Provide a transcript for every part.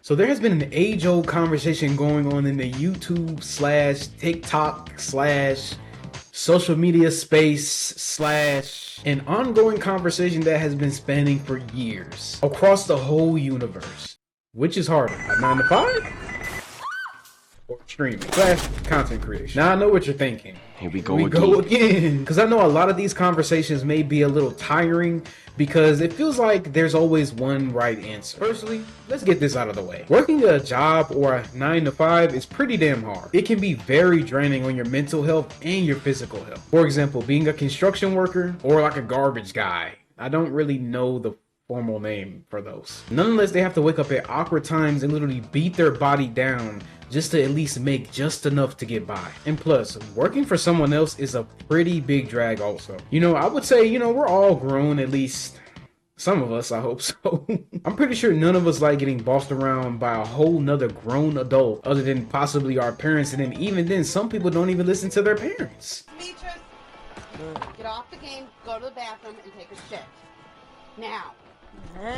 So there has been an age-old conversation going on in the YouTube slash TikTok slash social media space slash an ongoing conversation that has been spanning for years across the whole universe. Which is harder, a 9 to 5 or streaming slash content creation? Now I know what you're thinking. Here we go again. Because I know a lot of these conversations may be a little tiring because it feels like there's always one right answer. Firstly, let's get this out of the way. Working a job or a 9 to 5 is pretty damn hard. It can be very draining on your mental health and your physical health. For example, being a construction worker or like a garbage guy. I don't really know the formal name for those. Nonetheless, they have to wake up at awkward times and literally beat their body down just to at least make just enough to get by. And plus, working for someone else is a pretty big drag also. I would say, we're all grown, at least some of us, I hope so. I'm pretty sure none of us like getting bossed around by a whole nother grown adult other than possibly our parents, and then even then, some people don't even listen to their parents. Beatrice, get off the game, go to the bathroom, and take a shit. Now.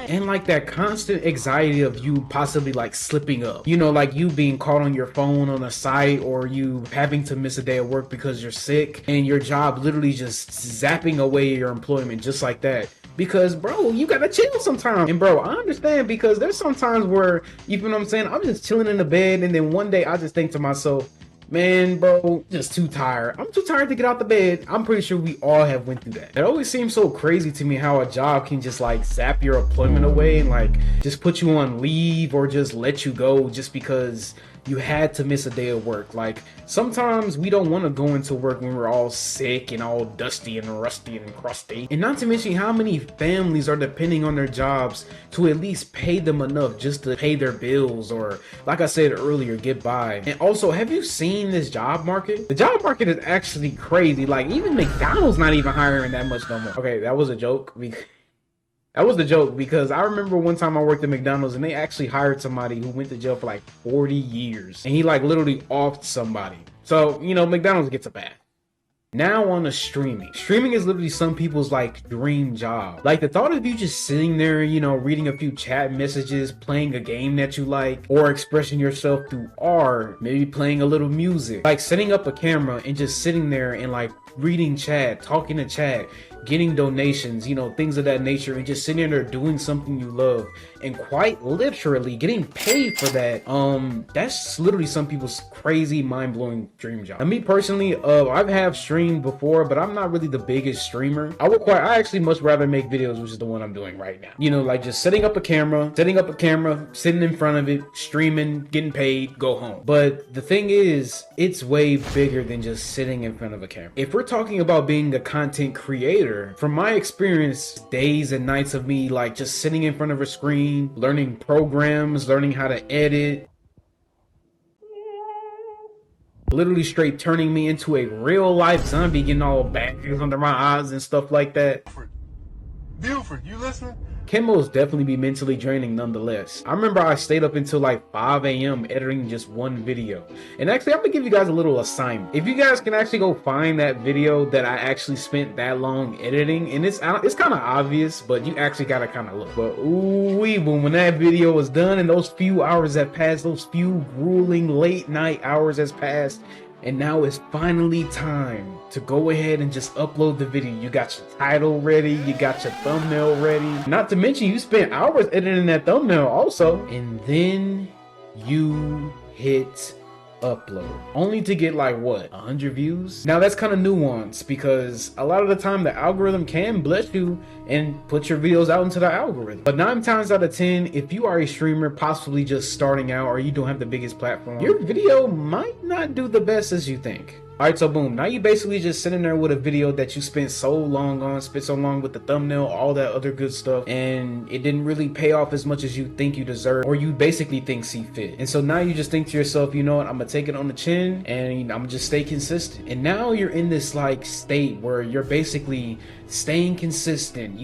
And like that constant anxiety of you possibly like slipping up, like you being caught on your phone on a site, or you having to miss a day of work because you're sick, and your job literally just zapping away your employment just like that. Because bro, you gotta chill sometimes. And bro, I understand, because there's some times where, you know what I'm saying, I'm just chilling in the bed, and then one day I just think to myself, man, bro, just too tired. I'm too tired to get out the bed. I'm pretty sure we all have went through that. It always seems so crazy to me how a job can just like zap your employment away and like just put you on leave or just let you go just because you had to miss a day of work. Like sometimes we don't want to go into work when we're all sick and all dusty and rusty and crusty. And not to mention how many families are depending on their jobs to at least pay them enough just to pay their bills, or like I said earlier, get by. And also, have you seen this job market? The job market is actually crazy. Like even McDonald's not even hiring that much no more. Okay, that was a joke. That was the joke, because I remember one time I worked at McDonald's and they actually hired somebody who went to jail for like 40 years. And he like literally offed somebody. So, McDonald's gets a pass. Now on to streaming. Streaming is literally some people's like dream job. Like the thought of you just sitting there, reading a few chat messages, playing a game that you like, or expressing yourself through art, maybe playing a little music. Like setting up a camera and just sitting there and like reading chat, talking to chat, getting donations, things of that nature, and just sitting there doing something you love and quite literally getting paid for that. That's literally some people's crazy mind-blowing dream job. And me personally, I've have streamed before, but I'm not really the biggest streamer. I actually much rather make videos, which is the one I'm doing right now. Like just setting up a camera, sitting in front of it, streaming, getting paid, go home. But the thing is, it's way bigger than just sitting in front of a camera. If we're talking about being a content creator, from my experience, days and nights of me like just sitting in front of a screen, learning programs, learning how to edit, literally straight turning me into a real life zombie, getting all bags under my eyes and stuff like that. Buford, you listening? Can most definitely be mentally draining nonetheless. I remember I stayed up until like 5 a.m. editing just one video. And actually, I'm gonna give you guys a little assignment. If you guys can actually go find that video that I actually spent that long editing, and it's kind of obvious, but you actually gotta kind of look. But ooh-wee, when that video was done and those few hours have passed, those few grueling late night hours has passed, and now it's finally time to go ahead and just upload the video. You got your title ready, you got your thumbnail ready. Not to mention you spent hours editing that thumbnail also. And then you hit upload, only to get like what, 100 views? Now that's kind of nuanced, because a lot of the time the algorithm can bless you and put your videos out into the algorithm. But 9 times out of 10, if you are a streamer possibly just starting out, or you don't have the biggest platform, your video might not do the best as you think. Alright, so boom, now you basically just sitting there with a video that you spent so long with the thumbnail, all that other good stuff, and it didn't really pay off as much as you think you deserve, or you basically think see fit. And so now you just think to yourself, you know what, I'm gonna take it on the chin, and I'm just stay consistent. And now you're in this like state where you're basically staying consistent,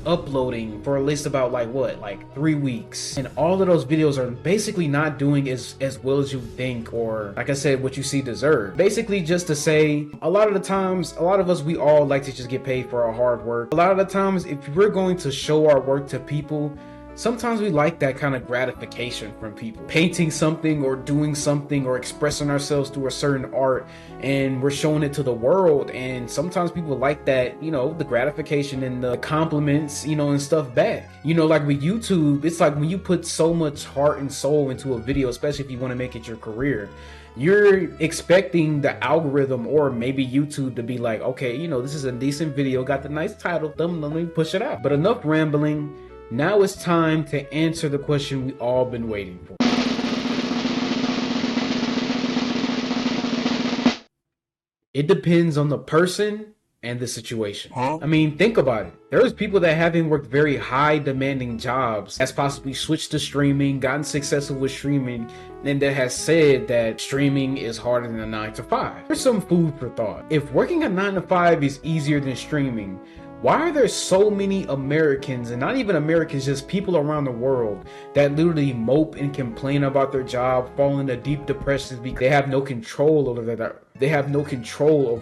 uploading for at least about like 3 weeks, and all of those videos are basically not doing as well as you think, or like I said, what you see deserve. Basically, just to say, a lot of the times, a lot of us, we all like to just get paid for our hard work. A lot of the times, if we're going to show our work to people, Sometimes we like that kind of gratification from people. Painting something or doing something or expressing ourselves through a certain art, and we're showing it to the world. And sometimes people like that, you know, the gratification and the compliments, you know, and stuff back. You know, like with YouTube, it's like when you put so much heart and soul into a video, especially if you want to make it your career, you're expecting the algorithm or maybe YouTube to be like, okay, you know, this is a decent video, got the nice title, thumbnail, let me push it out. But enough rambling. Now it's time to answer the question we all been waiting for. It depends on the person and the situation. I mean, think about it. There's people that haven't worked very high demanding jobs that's possibly switched to streaming, gotten successful with streaming, and that has said that streaming is harder than a 9 to 5. There's some food for thought. If working a 9 to 5 is easier than streaming, why are there so many Americans, and not even Americans, just people around the world, that literally mope and complain about their job, fall into deep depressions because they have no control over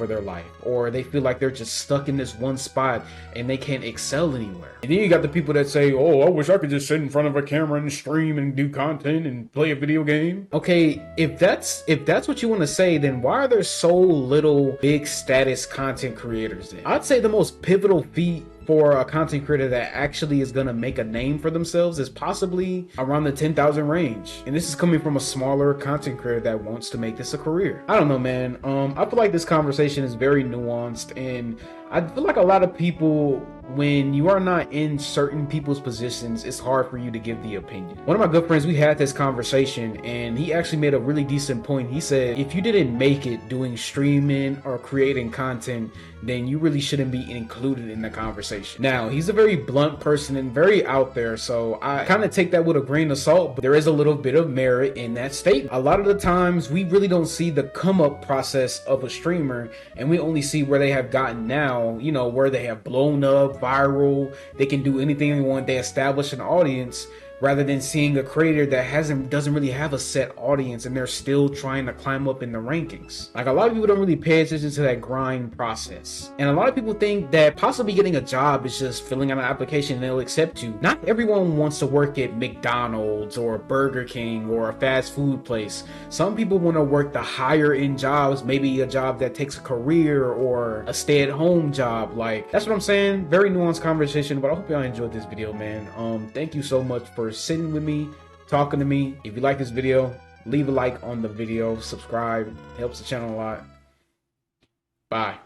their life, or they feel like they're just stuck in this one spot and they can't excel anywhere? And then you got the people that say, oh, I wish I could just sit in front of a camera and stream and do content and play a video game. Okay, if that's what you want to say, then why are there so little big status content creators then? I'd say the most pivotal feat for a content creator that actually is gonna make a name for themselves is possibly around the 10,000 range. And this is coming from a smaller content creator that wants to make this a career. I don't know, man. I feel like this conversation is very nuanced, and I feel like a lot of people, when you are not in certain people's positions, it's hard for you to give the opinion. One of my good friends, we had this conversation, and he actually made a really decent point. He said, if you didn't make it doing streaming or creating content, then you really shouldn't be included in the conversation. Now, he's a very blunt person and very out there, so I kind of take that with a grain of salt, but there is a little bit of merit in that statement. A lot of the times, we really don't see the come up process of a streamer, and we only see where they have gotten now, you know, where they have blown up, viral, they can do anything they want, they establish an audience, rather than seeing a creator that doesn't really have a set audience and they're still trying to climb up in the rankings. Like, a lot of people don't really pay attention to that grind process. And a lot of people think that possibly getting a job is just filling out an application and they'll accept you. Not everyone wants to work at McDonald's or Burger King or a fast food place. Some people want to work the higher end jobs, maybe a job that takes a career or a stay at home job. Like, that's what I'm saying. Very nuanced conversation, but I hope y'all enjoyed this video, man. Thank you so much for sitting with me, talking to me. If you like this video, leave a like on the video, subscribe, it helps the channel a lot. Bye.